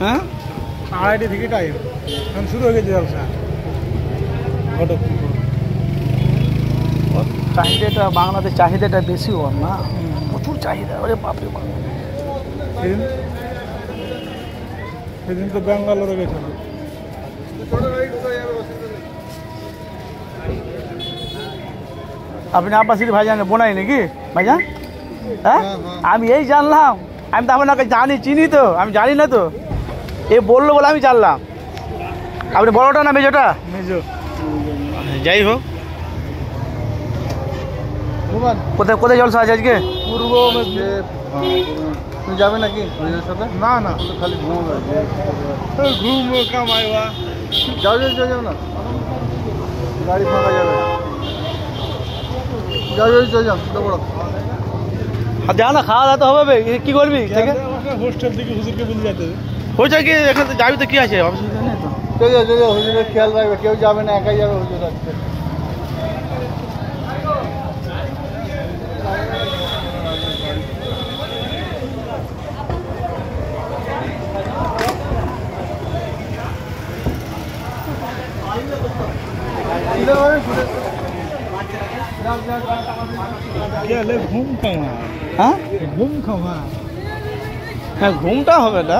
হ্যাঁ 2:30 থেকে টাইম এখন শুরু হয়ে গেছে জলসা চাহিদাটা বাংলাদেশ চাহিদাটা বেশি ওর না প্রচুর চাহিদা ওরে বাপরে বাপ সেদিন তো ব্যাঙ্গালোরে গেছিল আপনি আব্বাসির ভাইজান বোনাই নাকি ভাইজান হ্যাঁ আমি এই জানলাম আমি তো আপনাকে জানি চিনি তো আমি জানি না তো এ বললো বলে আমি জানলাম আপনি বড়টা না মেজোটা মেজো যাই হোক কোথায় কোথায় জলসা আছে আজকে পূর্ব তুমি যাবে নাকি সাথে না না খালি ঘুম ঘুম কামাইবা যাও যাও না গাড়ি ফাঁকা যাবে যাও যাও আর যা না খাওয়া দাওয়া তো হবে কি করবি থেকে হোস্টেল থেকে হুজুরকে বলে যেতে হয়েছে কি এখানে যাবি তো কি আছে অসুবিধা নেই তো যাও হুজুরের খেয়াল রাখবে কেউ যাবে না একাই যাবে হুজুর আসছে ঘুম খাওয়া হ্যাঁ ঘুম খাওয়া হ্যাঁ ঘুমটা হবে না